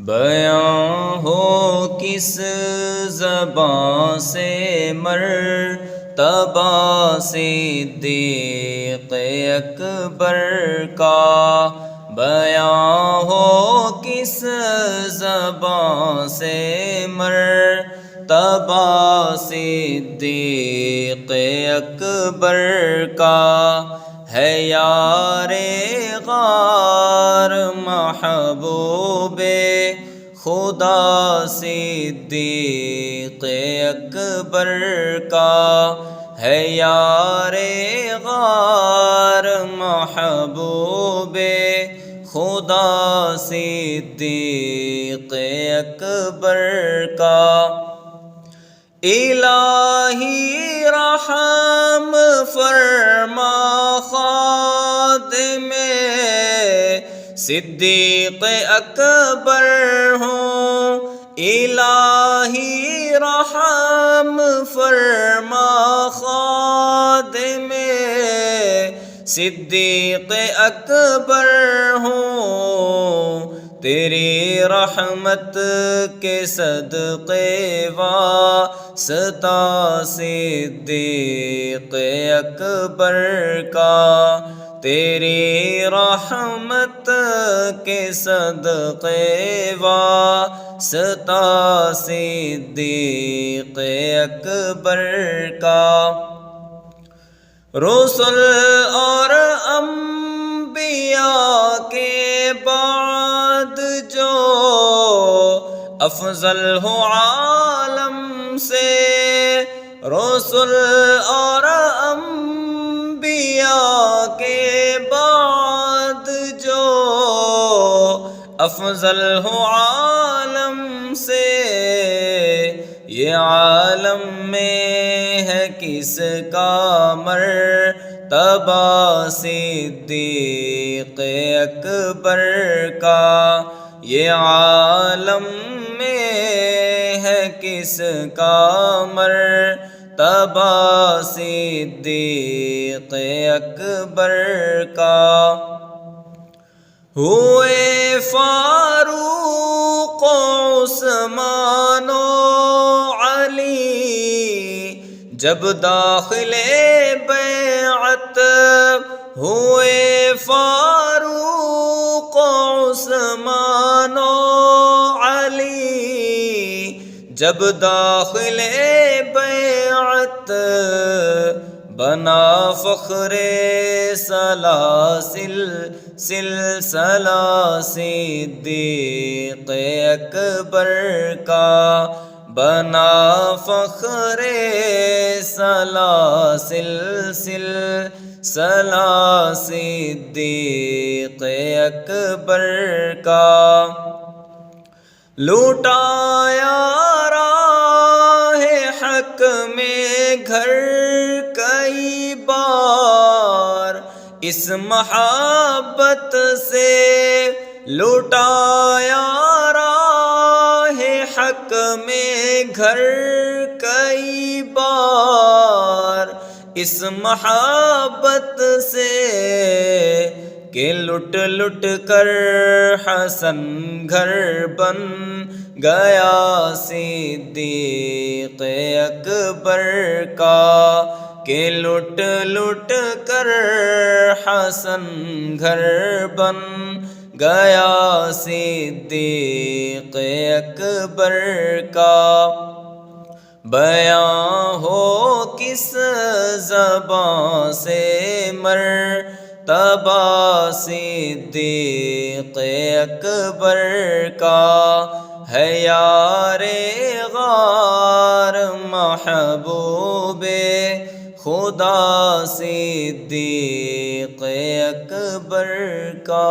بیاں ہو کس زباں سے مرتبہ صدیق اکبر کا، بیاں ہو کس زباں سے مرتبہ صدیق اکبر کا، ہے یار غار محبوب خدا صدیق اکبر کا، ہے یار غار محبوب خدا صدیق اکبر کا۔ الہی رحم فرما خادم صدیق اکبر ہوں، الہی رحم فرما خادم صدیق اکبر ہوں، تیری رحمت کے صدقے واسطہ صدیق اکبر کا، تیری رحمت کے صدقے واسطہ صدیق اکبر کا۔ رسل اور انبیاء کے بعد جو افضل ہو عالم سے، رسل اور انبیاء کے بعد جو افضل ہو عالم سے، یہ عالم میں ہے کس کا مرتبہ صدیق اکبر کا، یہ عالم میں ہے کس کا مرتبہ صدیق اکبر کا۔ ہوئے فاروق عثمان و علی جب داخل بیعت، ہوئے فاروق عثمان و علی جب داخل بیعت، بنا فخر سلاسل سلسلہ صدیق اکبر کا، بنا فخر سلاسل سلسلہ صدیق اکبر کا۔ لوٹایا راہ حق میں گھر کئی بار اس محبت سے، لوٹایا راہ حق میں گھر کئی بار اس محبت سے، کہ لٹ لٹ کر حسن گھر بن گیا صدیق اکبر کا، کہ لٹ لٹ کر حسن گھر بن گیا صدیق اکبر کا۔ بیاں ہو کس زباں سے مرتبہ صدیق اکبر کا، ہے یار غار محبوب خدا صدیق اکبر کا۔